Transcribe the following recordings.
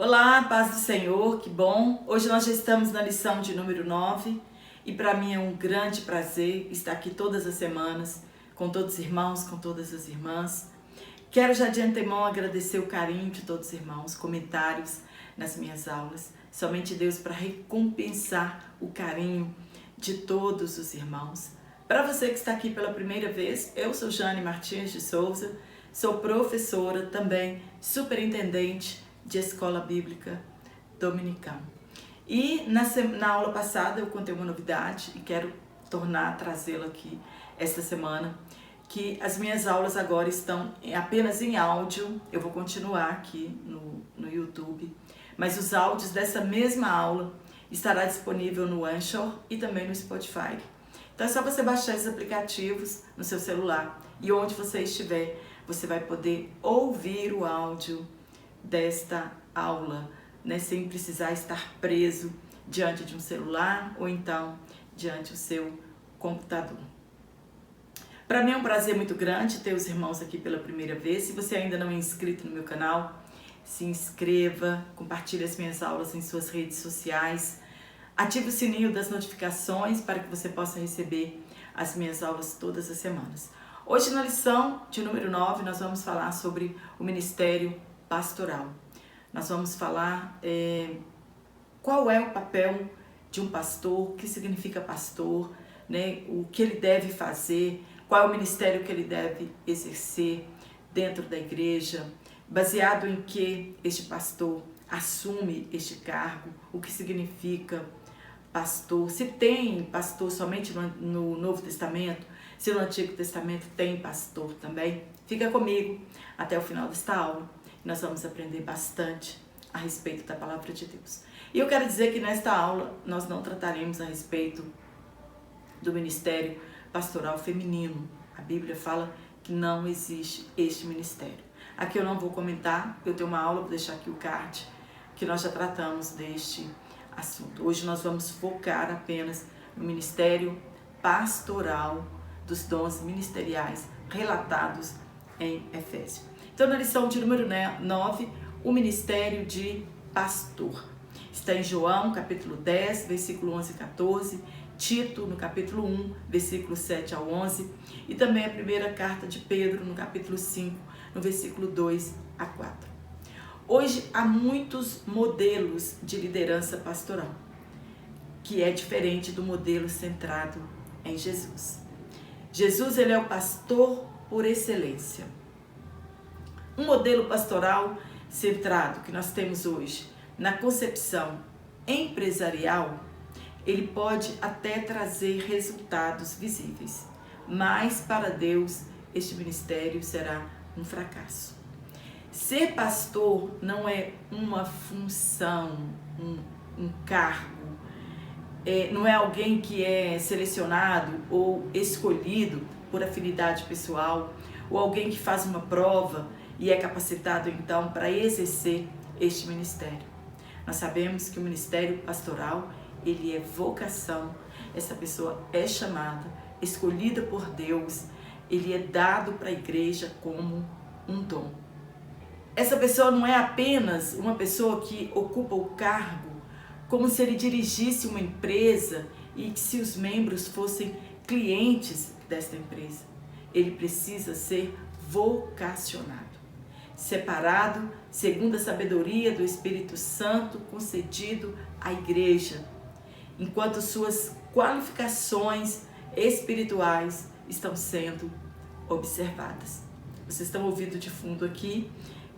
Olá, paz do Senhor, que bom! Hoje nós já estamos na lição de número 9 e para mim é um grande prazer estar aqui todas as semanas com todos os irmãos, com todas as irmãs. Quero já de antemão agradecer o carinho de todos os irmãos, comentários nas minhas aulas. Somente Deus para recompensar o carinho de todos os irmãos. Para você que está aqui pela primeira vez, eu sou Jane Martins de Souza, sou professora também, superintendente de Escola Bíblica Dominical. E na aula passada eu contei uma novidade e quero trazê-la aqui esta semana, que as minhas aulas agora estão apenas em áudio. Eu vou continuar aqui no YouTube, mas os áudios dessa mesma aula estará disponível no Anchor e também no Spotify. Então é só você baixar esses aplicativos no seu celular e onde você estiver, você vai poder ouvir o áudio desta aula, né, sem precisar estar preso diante de um celular ou então diante do seu computador. Para mim é um prazer muito grande ter os irmãos aqui pela primeira vez. Se você ainda não é inscrito no meu canal, se inscreva, compartilhe as minhas aulas em suas redes sociais, ative o sininho das notificações para que você possa receber as minhas aulas todas as semanas. Hoje na lição de número 9 nós vamos falar sobre o ministério pastoral. Nós vamos falar qual é o papel de um pastor, o que significa pastor, né? O que ele deve fazer, qual é o ministério que ele deve exercer dentro da igreja, baseado em que este pastor assume este cargo, o que significa pastor, se tem pastor somente no Novo Testamento, se no Antigo Testamento tem pastor também. Fica comigo até o final desta aula. Nós vamos aprender bastante a respeito da palavra de Deus. E eu quero dizer que nesta aula nós não trataremos a respeito do ministério pastoral feminino. A Bíblia fala que não existe este ministério. Aqui eu não vou comentar, eu tenho uma aula, vou deixar aqui o card, que nós já tratamos deste assunto. Hoje nós vamos focar apenas no ministério pastoral dos dons ministeriais relatados em Efésios. Então, na lição de número 9, o ministério de pastor. Está em João, capítulo 10, versículo 11 e 14, Tito, no capítulo 1, versículo 7 ao 11, e também a primeira carta de Pedro, no capítulo 5, no versículo 2 a 4. Hoje, há muitos modelos de liderança pastoral, que é diferente do modelo centrado em Jesus. Jesus, ele é o pastor por excelência. Um modelo pastoral centrado que nós temos hoje na concepção empresarial, ele pode até trazer resultados visíveis, mas para Deus este ministério será um fracasso. Ser pastor não é uma função, um cargo, não é alguém que é selecionado ou escolhido por afinidade pessoal, ou alguém que faz uma prova e é capacitado então para exercer este ministério. Nós sabemos que o ministério pastoral, ele é vocação, essa pessoa é chamada, escolhida por Deus, ele é dado para a igreja como um dom. Essa pessoa não é apenas uma pessoa que ocupa o cargo como se ele dirigisse uma empresa e que se os membros fossem clientes desta empresa. Ele precisa ser vocacionado, separado segundo a sabedoria do Espírito Santo concedido à igreja, enquanto suas qualificações espirituais estão sendo observadas. Vocês estão ouvindo de fundo aqui,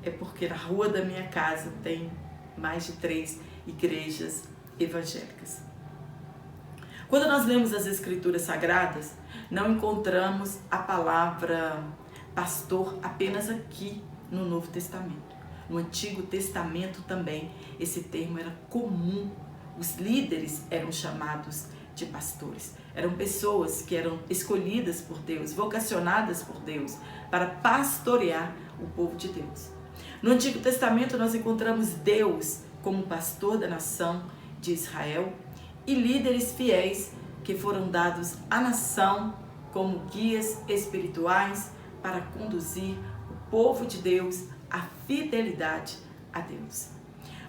é porque na rua da minha casa tem mais de 3 igrejas evangélicas. Quando nós lemos as Escrituras Sagradas, não encontramos a palavra pastor apenas aqui no Novo Testamento. No Antigo Testamento também esse termo era comum. Os líderes eram chamados de pastores. Eram pessoas que eram escolhidas por Deus, vocacionadas por Deus para pastorear o povo de Deus. No Antigo Testamento nós encontramos Deus como pastor da nação de Israel e líderes fiéis que foram dados à nação como guias espirituais para conduzir o povo de Deus à fidelidade a Deus.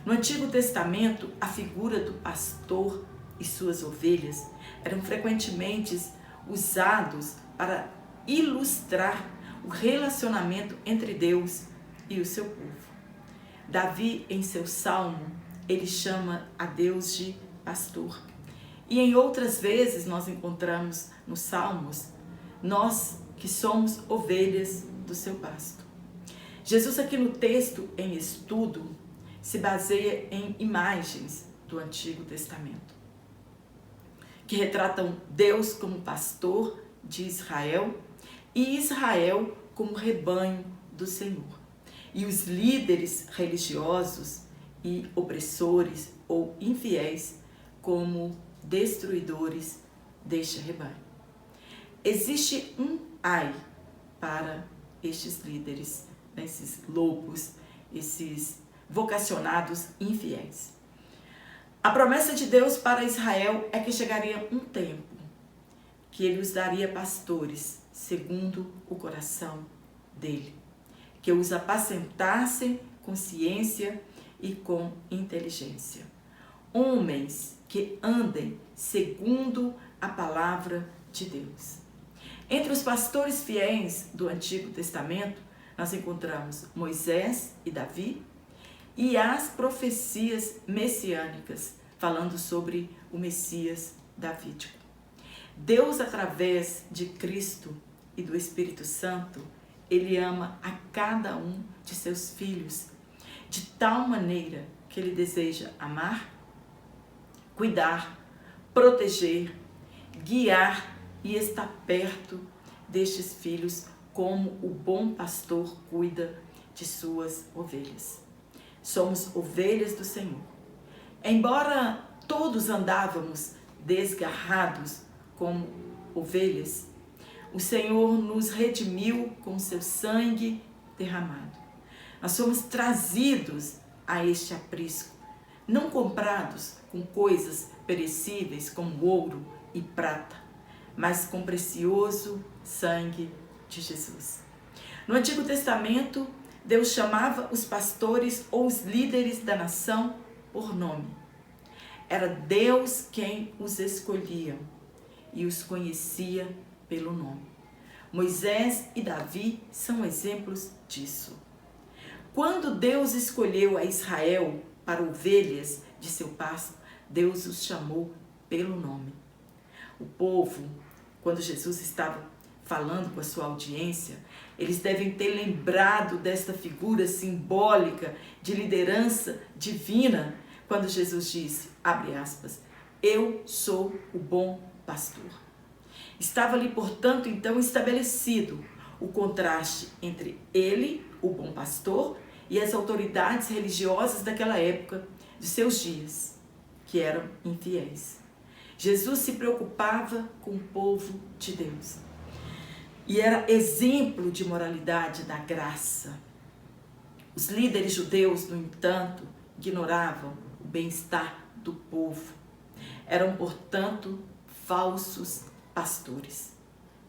No Antigo Testamento, a figura do pastor e suas ovelhas eram frequentemente usados para ilustrar o relacionamento entre Deus e o seu povo. Davi, em seu salmo, ele chama a Deus de pastor. E em outras vezes nós encontramos nos salmos, nós que somos ovelhas do seu pasto. Jesus aqui no texto em estudo se baseia em imagens do Antigo Testamento, que retratam Deus como pastor de Israel e Israel como rebanho do Senhor. E os líderes religiosos e opressores ou infiéis como destruidores deste rebanho. Existe um ai para estes líderes, esses lobos, esses vocacionados infiéis. A promessa de Deus para Israel é que chegaria um tempo que ele os daria pastores segundo o coração dele, que os apacentassem com ciência e com inteligência. Homens que andem segundo a palavra de Deus. Entre os pastores fiéis do Antigo Testamento, nós encontramos Moisés e Davi e as profecias messiânicas, falando sobre o Messias davídico. Deus, através de Cristo e do Espírito Santo, ele ama a cada um de seus filhos, de tal maneira que ele deseja amar, cuidar, proteger, guiar e estar perto destes filhos como o bom pastor cuida de suas ovelhas. Somos ovelhas do Senhor. Embora todos andávamos desgarrados como ovelhas, o Senhor nos redimiu com seu sangue derramado. Nós somos trazidos a este aprisco, não comprados com coisas perecíveis como ouro e prata, mas com precioso sangue de Jesus. No Antigo Testamento, Deus chamava os pastores ou os líderes da nação por nome. Era Deus quem os escolhia e os conhecia pelo nome. Moisés e Davi são exemplos disso. Quando Deus escolheu a Israel para ovelhas de seu pasto, Deus os chamou pelo nome. O povo, quando Jesus estava falando com a sua audiência, eles devem ter lembrado desta figura simbólica de liderança divina, quando Jesus disse, abre aspas, eu sou o bom pastor. Estava ali, portanto, então estabelecido o contraste entre ele, o bom pastor, e as autoridades religiosas daquela época, de seus dias, que eram infiéis. Jesus se preocupava com o povo de Deus. E era exemplo de moralidade da graça. Os líderes judeus, no entanto, ignoravam o bem-estar do povo. Eram, portanto, falsos pastores.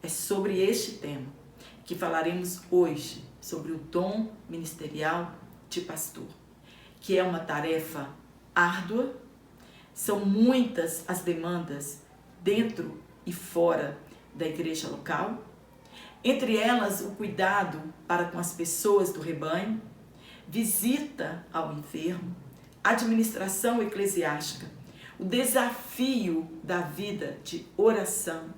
É sobre este tema que falaremos hoje, sobre o dom ministerial de pastor, que é uma tarefa árdua. São muitas as demandas dentro e fora da igreja local, entre elas o cuidado para com as pessoas do rebanho, visita ao enfermo, administração eclesiástica, o desafio da vida de oração,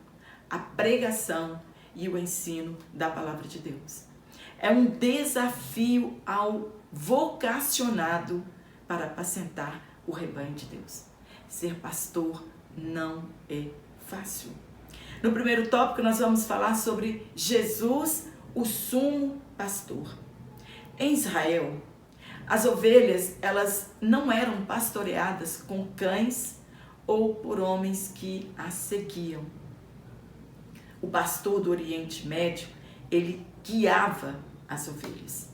a pregação e o ensino da palavra de Deus. É um desafio ao vocacionado para apacentar o rebanho de Deus. Ser pastor não é fácil. No primeiro tópico, nós vamos falar sobre Jesus, o sumo pastor. Em Israel, as ovelhas, elas não eram pastoreadas com cães ou por homens que as seguiam. O pastor do Oriente Médio, ele guiava as ovelhas.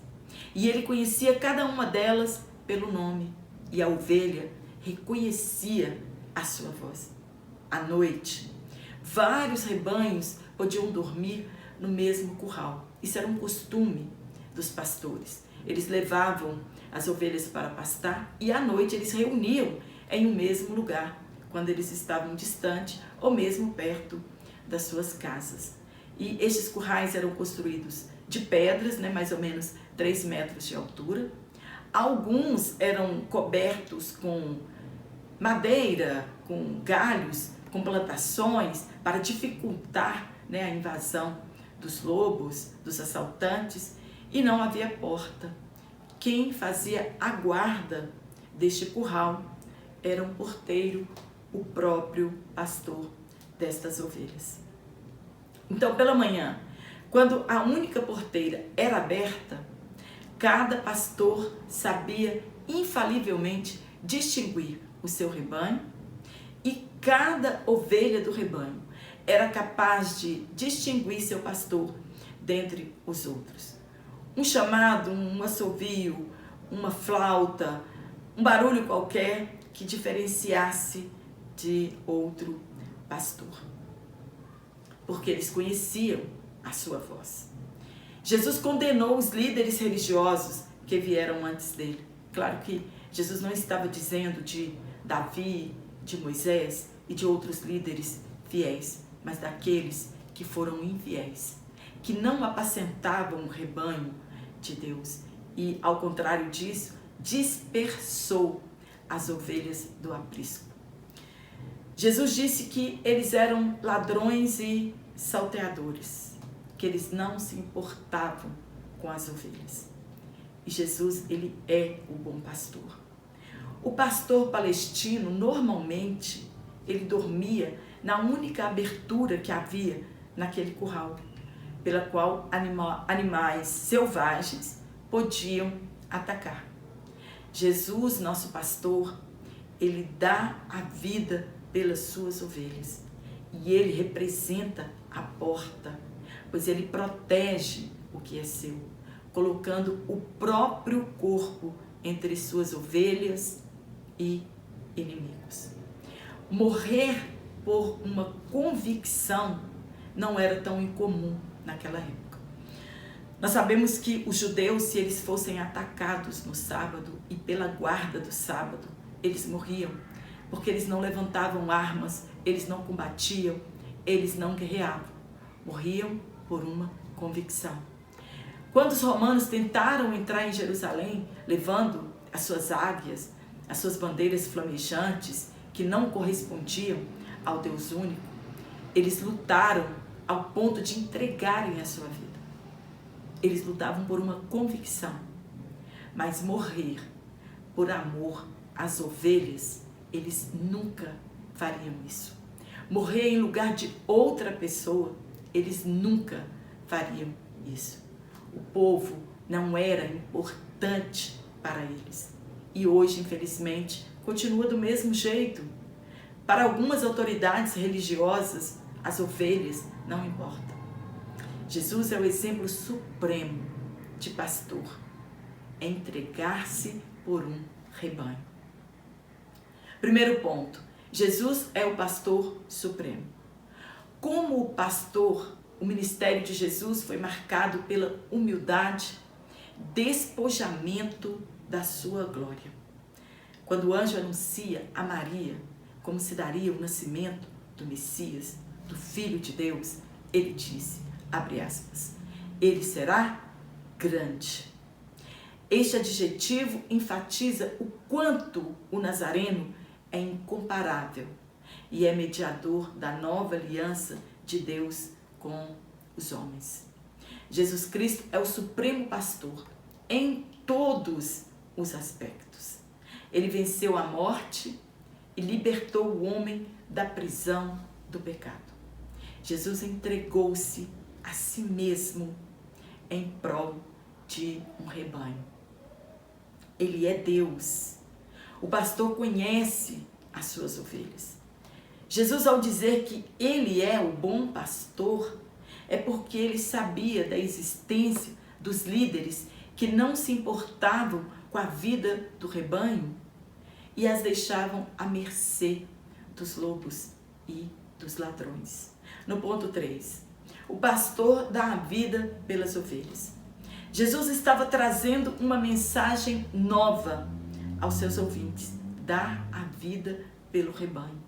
E ele conhecia cada uma delas pelo nome. E a ovelha reconhecia a sua voz. À noite, vários rebanhos podiam dormir no mesmo curral. Isso era um costume dos pastores. Eles levavam as ovelhas para pastar e à noite eles reuniam em um mesmo lugar, quando eles estavam distante ou mesmo perto das suas casas. E estes currais eram construídos de pedras, mais ou menos 3 metros de altura. Alguns eram cobertos com madeira, com galhos, com plantações, para dificultar a invasão dos lobos, dos assaltantes, e não havia porta. Quem fazia a guarda deste curral era um porteiro, o próprio pastor destas ovelhas. Então, pela manhã, quando a única porteira era aberta, cada pastor sabia infalivelmente distinguir o seu rebanho, e cada ovelha do rebanho era capaz de distinguir seu pastor dentre os outros. Um chamado, um assovio, uma flauta, um barulho qualquer que diferenciasse de outro pastor, porque eles conheciam a sua voz. Jesus condenou os líderes religiosos que vieram antes dele. Claro que Jesus não estava dizendo de Davi, de Moisés e de outros líderes fiéis, mas daqueles que foram infiéis, que não apacentavam o rebanho de Deus e, ao contrário disso, dispersou as ovelhas do aprisco. Jesus disse que eles eram ladrões e salteadores, que eles não se importavam com as ovelhas. E Jesus, ele é o bom pastor. O pastor palestino, normalmente, ele dormia na única abertura que havia naquele curral, pela qual animais selvagens podiam atacar. Jesus, nosso pastor, ele dá a vida pelas suas ovelhas. E ele representa a porta, pois ele protege o que é seu, colocando o próprio corpo entre suas ovelhas e inimigos. Morrer por uma convicção não era tão incomum naquela época. Nós sabemos que os judeus, se eles fossem atacados no sábado e pela guarda do sábado, eles morriam, porque eles não levantavam armas, eles não combatiam, eles não guerreavam. Morriam por uma convicção. Quando os romanos tentaram entrar em Jerusalém, levando as suas águias, as suas bandeiras flamejantes, que não correspondiam ao Deus único, eles lutaram ao ponto de entregarem a sua vida. Eles lutavam por uma convicção, mas morrer por amor às ovelhas, eles nunca fariam isso. Morrer em lugar de outra pessoa, eles nunca fariam isso. O povo não era importante para eles. E hoje, infelizmente, continua do mesmo jeito. Para algumas autoridades religiosas, as ovelhas não importam. Jesus é o exemplo supremo de pastor. É entregar-se por um rebanho. Primeiro ponto, Jesus é o pastor supremo. Como pastor, o ministério de Jesus foi marcado pela humildade, despojamento da sua glória. Quando o anjo anuncia a Maria como se daria o nascimento do Messias, do Filho de Deus, ele disse, abre aspas, ele será grande. Este adjetivo enfatiza o quanto o Nazareno é incomparável e é mediador da nova aliança de Deus com os homens. Jesus Cristo é o supremo pastor em todos os aspectos. Ele venceu a morte e libertou o homem da prisão do pecado. Jesus entregou-se a si mesmo em prol de um rebanho. Ele é Deus. O pastor conhece as suas ovelhas. Jesus, ao dizer que ele é o bom pastor, é porque ele sabia da existência dos líderes que não se importavam com a vida do rebanho e as deixavam à mercê dos lobos e dos ladrões. No ponto 3, o pastor dá a vida pelas ovelhas. Jesus estava trazendo uma mensagem nova aos seus ouvintes: dar a vida pelo rebanho.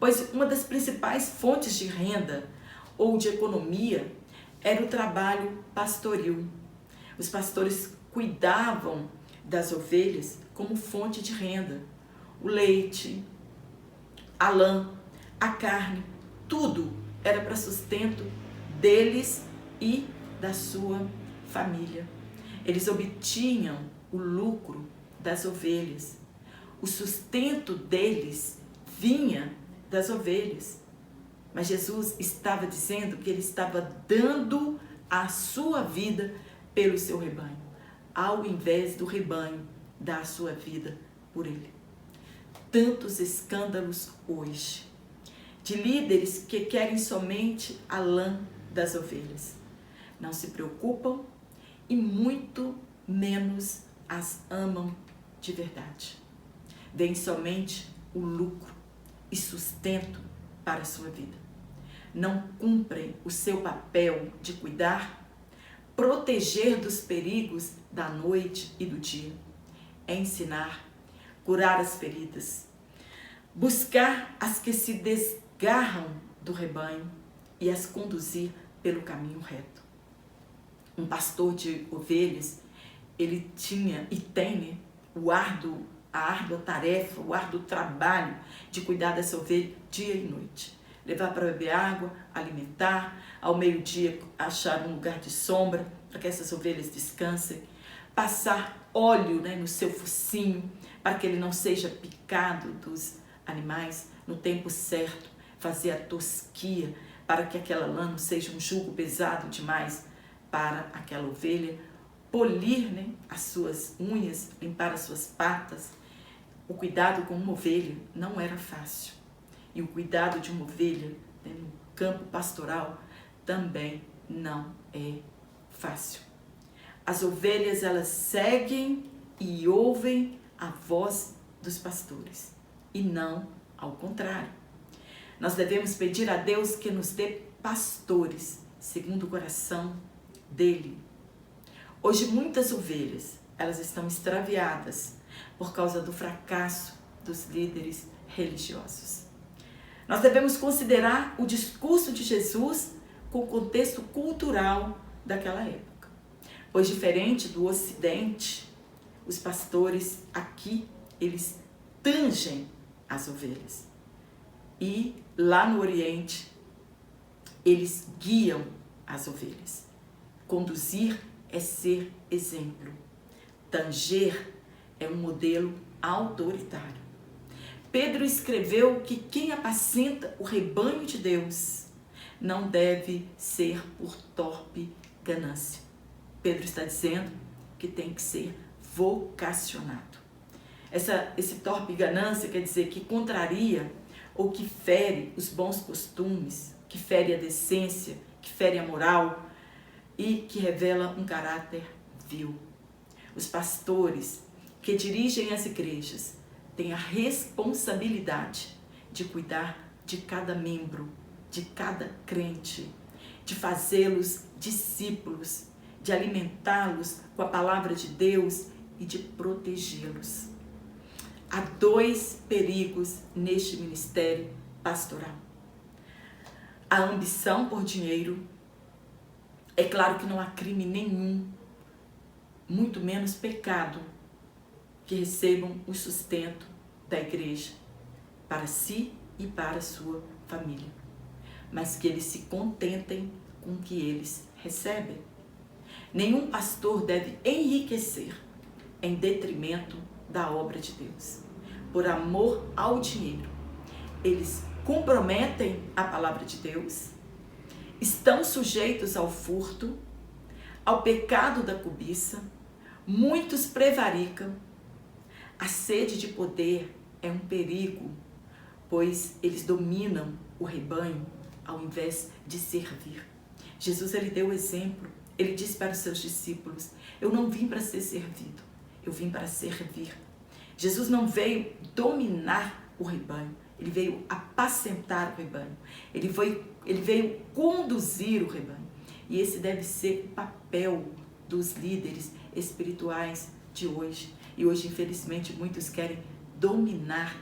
Pois uma das principais fontes de renda ou de economia era o trabalho pastoril. Os pastores cuidavam das ovelhas como fonte de renda. O leite, a lã, a carne, tudo era para sustento deles e da sua família. Eles obtinham o lucro das ovelhas. O sustento deles vinha das ovelhas. Mas Jesus estava dizendo que ele estava dando a sua vida pelo seu rebanho, ao invés do rebanho dar a sua vida por ele. Tantos escândalos hoje, de líderes que querem somente a lã das ovelhas. Não se preocupam e muito menos as amam de verdade. Vem somente o lucro e sustento para a sua vida. Não cumprem o seu papel de cuidar, proteger dos perigos da noite e do dia, ensinar, curar as feridas, buscar as que se desgarram do rebanho e as conduzir pelo caminho reto. Um pastor de ovelhas, ele tinha e tem a árdua tarefa, o árduo trabalho de cuidar dessa ovelha dia e noite. Levar para beber água, alimentar, ao meio-dia achar um lugar de sombra para que essas ovelhas descansem, passar óleo no seu focinho para que ele não seja picado dos animais no tempo certo, fazer a tosquia para que aquela lã não seja um jugo pesado demais para aquela ovelha, polir as suas unhas, limpar as suas patas. O cuidado com uma ovelha não era fácil. E o cuidado de uma ovelha no campo pastoral também não é fácil. As ovelhas, elas seguem e ouvem a voz dos pastores e não ao contrário. Nós devemos pedir a Deus que nos dê pastores segundo o coração dele. Hoje muitas ovelhas, elas estão extraviadas por causa do fracasso dos líderes religiosos. Nós devemos considerar o discurso de Jesus com o contexto cultural daquela época. Pois diferente do Ocidente, os pastores aqui, eles tangem as ovelhas. E lá no Oriente, eles guiam as ovelhas. Conduzir é ser exemplo. Tanger é um modelo autoritário. Pedro escreveu que quem apacenta o rebanho de Deus não deve ser por torpe ganância. Pedro está dizendo que tem que ser vocacionado. Esse torpe ganância quer dizer que contraria ou que fere os bons costumes, que fere a decência, que fere a moral e que revela um caráter vil. Os pastores que dirigem as igrejas têm a responsabilidade de cuidar de cada membro, de cada crente, de fazê-los discípulos, de alimentá-los com a palavra de Deus e de protegê-los. Há 2 perigos neste ministério pastoral. A ambição por dinheiro. É claro que não há crime nenhum, muito menos pecado, que recebam o sustento da igreja para si e para a sua família, mas que eles se contentem com o que eles recebem. Nenhum pastor deve enriquecer em detrimento da obra de Deus. Por amor ao dinheiro, eles comprometem a palavra de Deus, estão sujeitos ao furto, ao pecado da cobiça, muitos prevaricam. A sede de poder é um perigo, pois eles dominam o rebanho ao invés de servir. Jesus, ele deu o exemplo, ele disse para os seus discípulos: eu não vim para ser servido, eu vim para servir. Jesus não veio dominar o rebanho, ele veio apacentar o rebanho, ele veio conduzir o rebanho. E esse deve ser o papel dos líderes espirituais de hoje. E hoje, infelizmente, muitos querem dominar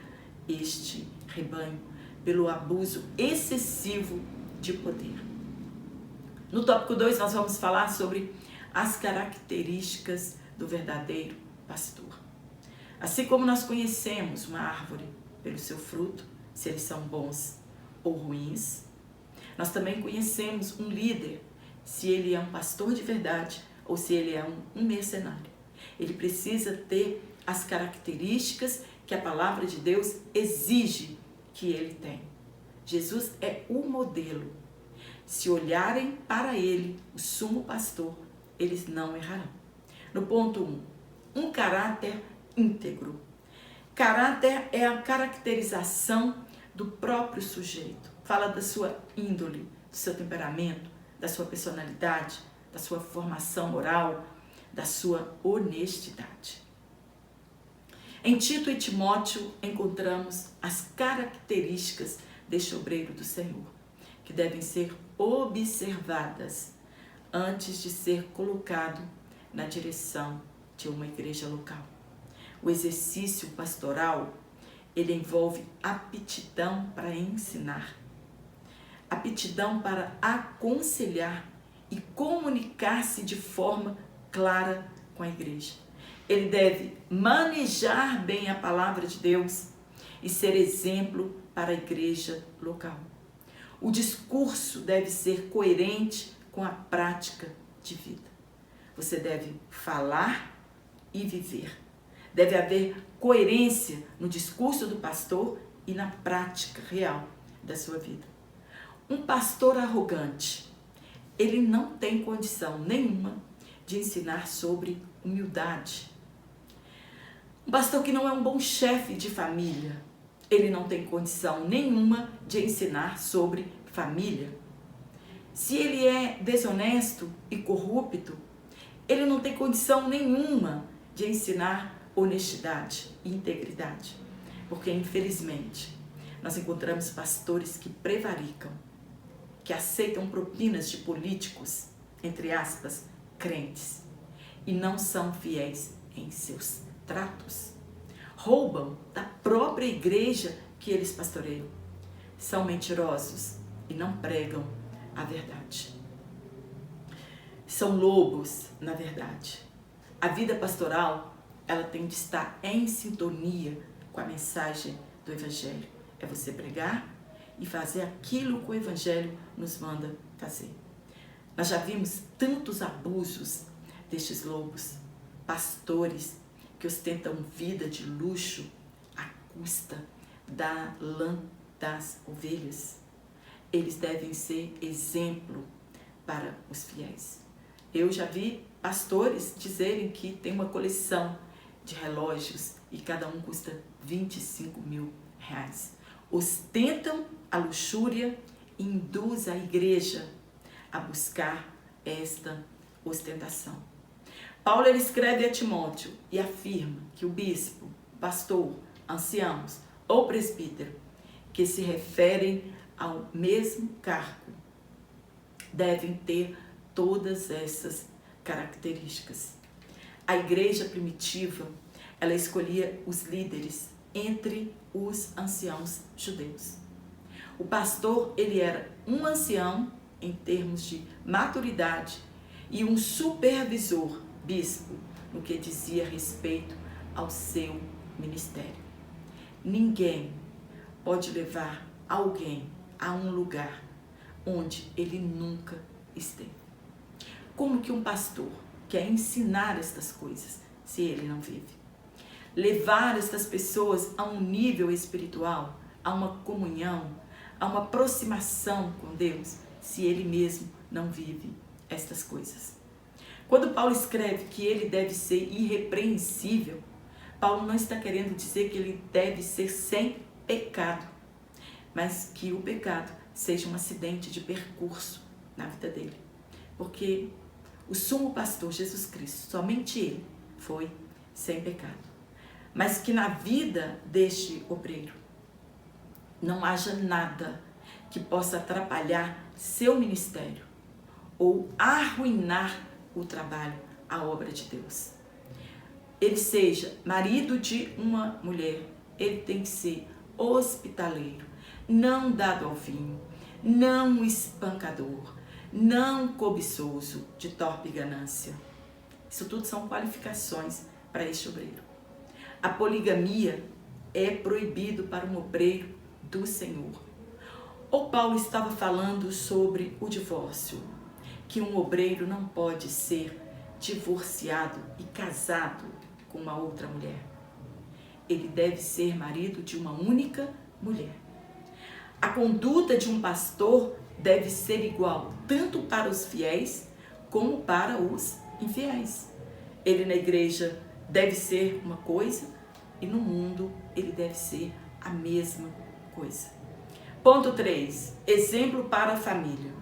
este rebanho pelo abuso excessivo de poder. No tópico 2, nós vamos falar sobre as características do verdadeiro pastor. Assim como nós conhecemos uma árvore pelo seu fruto, se eles são bons ou ruins, nós também conhecemos um líder, se ele é um pastor de verdade ou se ele é um mercenário. Ele precisa ter as características que a palavra de Deus exige que ele tenha. Jesus é o modelo. Se olharem para ele, o sumo pastor, eles não errarão. No ponto 1, um caráter íntegro. Caráter é a caracterização do próprio sujeito. Fala da sua índole, do seu temperamento, da sua personalidade, da sua formação moral, da sua honestidade. Em Tito e Timóteo encontramos as características deste obreiro do Senhor, que devem ser observadas antes de ser colocado na direção de uma igreja local. O exercício pastoral, ele envolve aptidão para ensinar, aptidão para aconselhar e comunicar-se de forma clara com a igreja. Ele deve manejar bem a palavra de Deus e ser exemplo para a igreja local. O discurso deve ser coerente com a prática de vida. Você deve falar e viver. Deve haver coerência no discurso do pastor e na prática real da sua vida. Um pastor arrogante, ele não tem condição nenhuma de ensinar sobre humildade. Um pastor que não é um bom chefe de família, ele não tem condição nenhuma de ensinar sobre família. Se ele é desonesto e corrupto, ele não tem condição nenhuma de ensinar honestidade e integridade. Porque, infelizmente, nós encontramos pastores que prevaricam, que aceitam propinas de políticos, entre aspas, crentes, e não são fiéis em seus tratos. Roubam da própria igreja que eles pastoreiam. São mentirosos e não pregam a verdade. São lobos, na verdade. A vida pastoral, ela tem de estar em sintonia com a mensagem do Evangelho. É você pregar e fazer aquilo que o Evangelho nos manda fazer. Nós já vimos tantos abusos destes lobos, pastores que ostentam vida de luxo à custa da lã das ovelhas. Eles devem ser exemplo para os fiéis. Eu já vi pastores dizerem que tem uma coleção de relógios e cada um custa 25 mil reais. Ostentam a luxúria e induz a igreja a buscar esta ostentação. Paulo ele escreve a Timóteo e afirma que o bispo, pastor, anciãos ou presbítero que se referem ao mesmo cargo devem ter todas essas características. A igreja primitiva, ela escolhia os líderes entre os anciãos judeus. O pastor, ele era um ancião em termos de maturidade e um supervisor, bispo, no que dizia respeito ao seu ministério. Ninguém pode levar alguém a um lugar onde ele nunca esteve. Como que um pastor quer ensinar estas coisas se ele não vive? Levar estas pessoas a um nível espiritual, a uma comunhão, a uma aproximação com Deus, se ele mesmo não vive estas coisas. Quando Paulo escreve que ele deve ser irrepreensível, Paulo não está querendo dizer que ele deve ser sem pecado, mas que o pecado seja um acidente de percurso na vida dele. Porque o sumo pastor Jesus Cristo, somente ele, foi sem pecado. Mas que na vida deste obreiro não haja nada que possa atrapalhar seu ministério ou arruinar o trabalho a obra de Deus. Ele seja marido de uma mulher, ele tem que ser hospitaleiro, não dado ao vinho, não espancador, não cobiçoso de torpe ganância. Isso tudo são qualificações para este obreiro. A poligamia é proibido para um obreiro do Senhor. O Paulo estava falando sobre o divórcio, que um obreiro não pode ser divorciado e casado com uma outra mulher. Ele deve ser marido de uma única mulher. A conduta de um pastor deve ser igual tanto para os fiéis como para os infiéis. Ele na igreja deve ser uma coisa e no mundo ele deve ser a mesma coisa. Ponto 3. Exemplo para a família.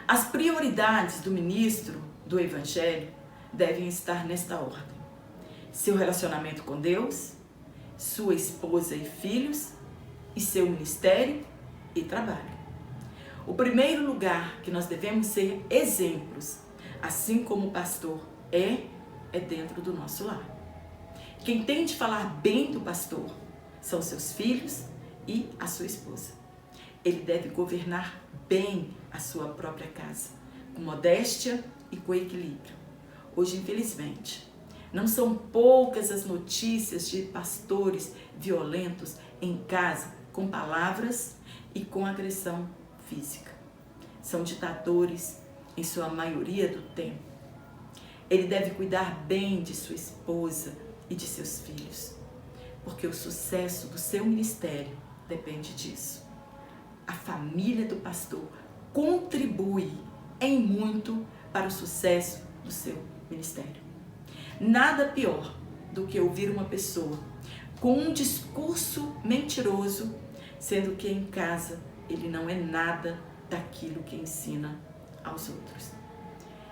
As prioridades do ministro do Evangelho devem estar nesta ordem: seu relacionamento com Deus, sua esposa e filhos, e seu ministério e trabalho. O primeiro lugar que nós devemos ser exemplos, assim como o pastor é dentro do nosso lar. Quem tem de falar bem do pastor são seus filhos e a sua esposa. Ele deve governar bem a sua própria casa, com modéstia e com equilíbrio. Hoje, infelizmente, não são poucas as notícias de pastores violentos em casa, com palavras e com agressão física. São ditadores em sua maioria do tempo. Ele deve cuidar bem de sua esposa e de seus filhos, porque o sucesso do seu ministério depende disso. A família do pastor contribui em muito para o sucesso do seu ministério. Nada pior do que ouvir uma pessoa com um discurso mentiroso, sendo que em casa ele não é nada daquilo que ensina aos outros.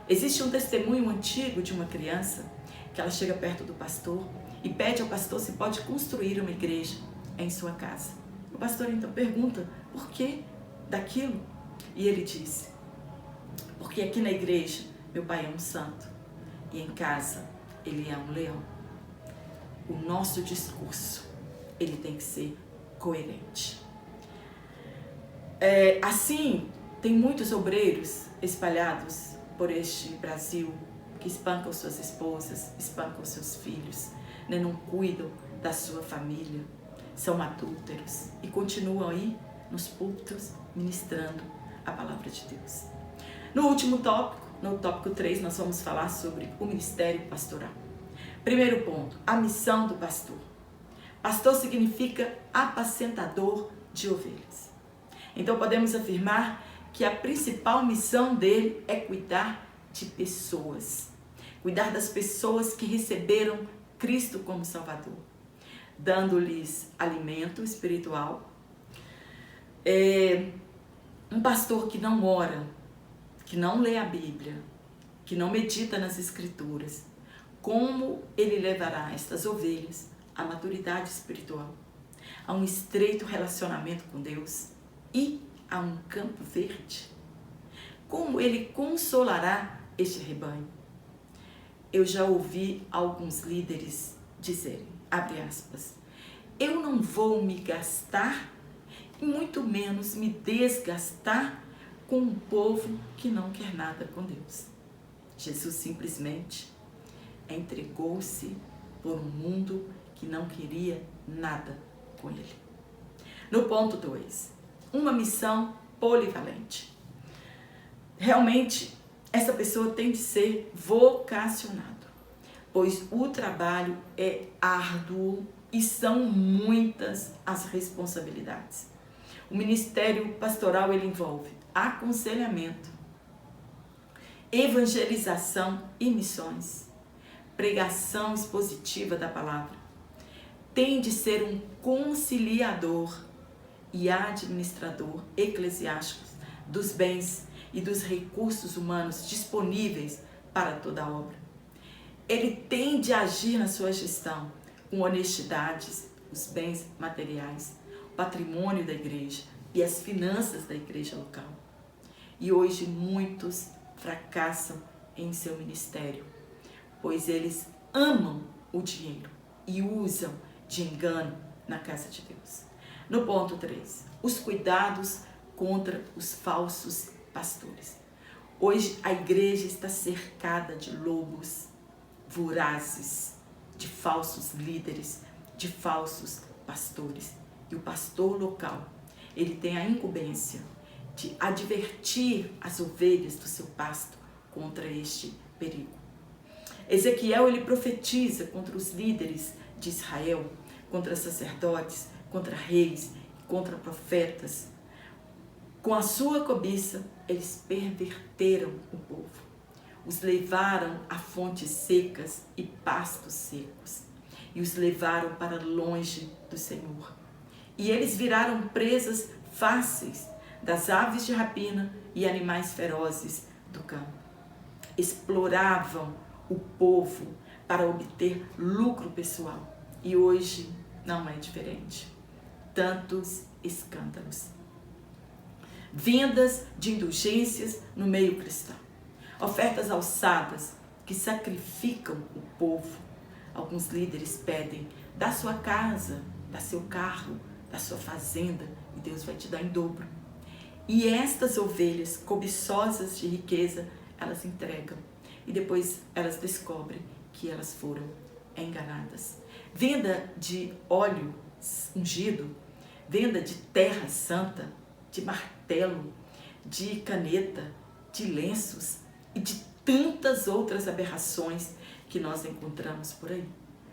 Existe um testemunho antigo de uma criança que ela chega perto do pastor e pede ao pastor se pode construir uma igreja em sua casa. O pastor então pergunta por que daquilo? E ele disse: porque aqui na igreja meu pai é um santo e em casa ele é um leão. O nosso discurso, ele tem que ser coerente. Assim, tem muitos obreiros espalhados por este Brasil que espancam suas esposas, espancam seus filhos, né? Não cuidam da sua família, são adúlteros e continuam aí nos púlpitos ministrando a palavra de Deus. No último tópico, no tópico 3, nós vamos falar sobre o ministério pastoral. Primeiro ponto, a missão do pastor. Pastor significa apacentador de ovelhas. Então podemos afirmar que a principal missão dele é cuidar de pessoas. Cuidar das pessoas que receberam Cristo como Salvador, dando-lhes alimento espiritual. Um pastor que não ora, que não lê a Bíblia, que não medita nas Escrituras, como ele levará estas ovelhas à maturidade espiritual, a um estreito relacionamento com Deus e a um campo verde? Como ele consolará este rebanho? Eu já ouvi alguns líderes dizerem, abre aspas, eu não vou me gastar e muito menos me desgastar com um povo que não quer nada com Deus. Jesus simplesmente entregou-se por um mundo que não queria nada com ele. No ponto 2, uma missão polivalente. Realmente, essa pessoa tem de ser vocacionado, pois o trabalho é árduo e são muitas as responsabilidades. O ministério pastoral ele envolve aconselhamento, evangelização e missões, pregação expositiva da palavra. Tem de ser um conciliador e administrador eclesiástico dos bens e dos recursos humanos disponíveis para toda a obra. Ele tem de agir na sua gestão com honestidade, os bens materiais, o patrimônio da igreja e as finanças da igreja local. E hoje muitos fracassam em seu ministério, pois eles amam o dinheiro e usam de engano na casa de Deus. No ponto 3, os cuidados contra os falsos pastores. Hoje a igreja está cercada de lobos vorazes, de falsos líderes, de falsos pastores. E o pastor local, ele tem a incumbência de advertir as ovelhas do seu pasto contra este perigo. Ezequiel, ele profetiza contra os líderes de Israel, contra sacerdotes, contra reis, contra profetas. Com a sua cobiça, eles perverteram o povo. Os levaram a fontes secas e pastos secos. E os levaram para longe do Senhor. E eles viraram presas fáceis das aves de rapina e animais ferozes do campo. Exploravam o povo para obter lucro pessoal. E hoje não é diferente. Tantos escândalos. Vendas de indulgências no meio cristão. Ofertas alçadas que sacrificam o povo. Alguns líderes pedem: dá sua casa, dá seu carro, dá sua fazenda e Deus vai te dar em dobro. E estas ovelhas cobiçosas de riqueza, elas entregam e depois elas descobrem que elas foram enganadas. Venda de óleo ungido, venda de terra santa, de martelo, de caneta, de lenços e de tantas outras aberrações que nós encontramos por aí.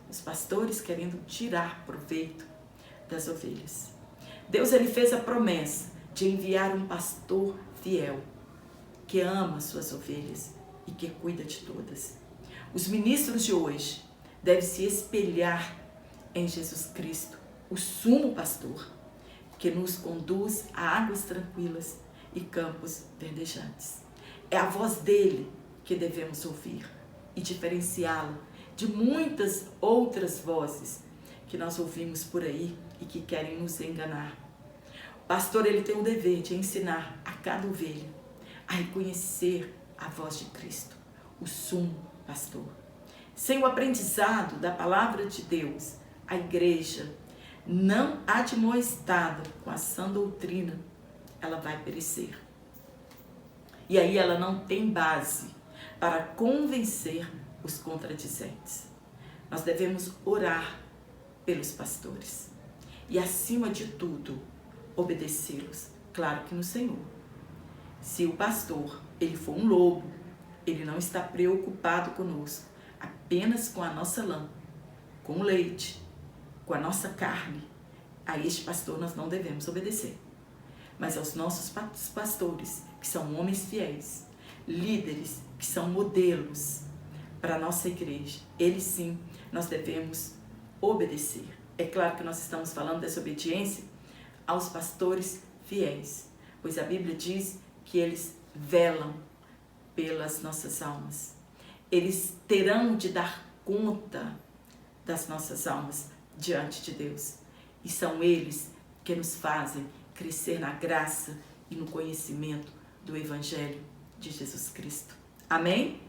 Os pastores querendo tirar proveito das ovelhas. Deus, ele fez a promessa de enviar um pastor fiel, que ama suas ovelhas e que cuida de todas. Os ministros de hoje devem se espelhar em Jesus Cristo, o sumo pastor, que nos conduz a águas tranquilas e campos verdejantes. É a voz dele que devemos ouvir e diferenciá-la de muitas outras vozes que nós ouvimos por aí e que querem nos enganar. O pastor, ele tem o dever de ensinar a cada ovelha a reconhecer a voz de Cristo, o sumo pastor. Sem o aprendizado da palavra de Deus, a igreja não admoestada com a sã doutrina, ela vai perecer. E aí ela não tem base para convencer os contradizentes. Nós devemos orar pelos pastores e, acima de tudo, obedecê-los, claro que no Senhor. Se o pastor, ele for um lobo, ele não está preocupado conosco, apenas com a nossa lã, com o leite, com a nossa carne, a este pastor nós não devemos obedecer. Mas aos nossos pastores, que são homens fiéis, líderes, que são modelos para a nossa igreja, eles sim, nós devemos obedecer. É claro que nós estamos falando dessa obediência aos pastores fiéis, pois a Bíblia diz que eles velam pelas nossas almas. Eles terão de dar conta das nossas almas diante de Deus. E são eles que nos fazem crescer na graça e no conhecimento do Evangelho de Jesus Cristo. Amém?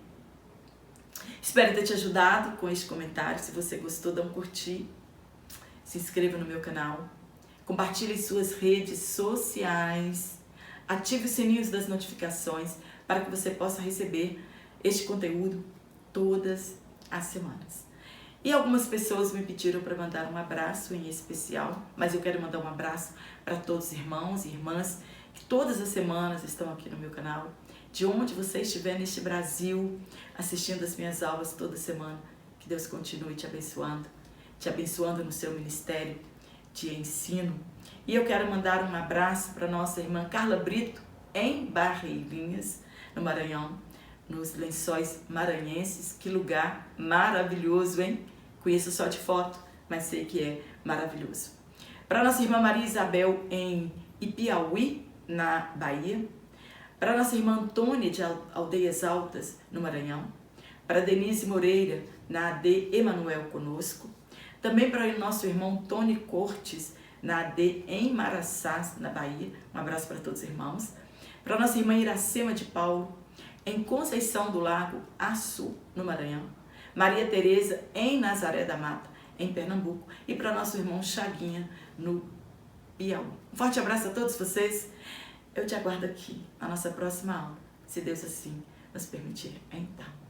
Espero ter te ajudado com este comentário. Se você gostou, dá um curtir. Se inscreva no meu canal. Compartilhe em suas redes sociais. Ative os sininhos das notificações para que você possa receber este conteúdo todas as semanas. E algumas pessoas me pediram para mandar um abraço em especial, mas eu quero mandar um abraço para todos os irmãos e irmãs que todas as semanas estão aqui no meu canal, de onde você estiver neste Brasil, assistindo as minhas aulas toda semana. Que Deus continue te abençoando no seu ministério de ensino. E eu quero mandar um abraço para nossa irmã Carla Brito, em Barreirinhas, no Maranhão, nos Lençóis Maranhenses. Que lugar maravilhoso, hein? Conheço só de foto, mas sei que é maravilhoso. Para nossa irmã Maria Isabel, em Ipiauí, na Bahia. Para nossa irmã Antônia, de Aldeias Altas, no Maranhão. Para Denise Moreira, na AD Emanuel Conosco. Também para o nosso irmão Tony Cortes, na AD em Maraçás, na Bahia. Um abraço para todos os irmãos. Para nossa irmã Iracema de Paulo, em Conceição do Lago, Açu, no Maranhão. Maria Tereza, em Nazaré da Mata, em Pernambuco. E para nosso irmão Chaguinha, no Piauí. Um forte abraço a todos vocês. Eu te aguardo aqui na nossa próxima aula, se Deus assim nos permitir. Então.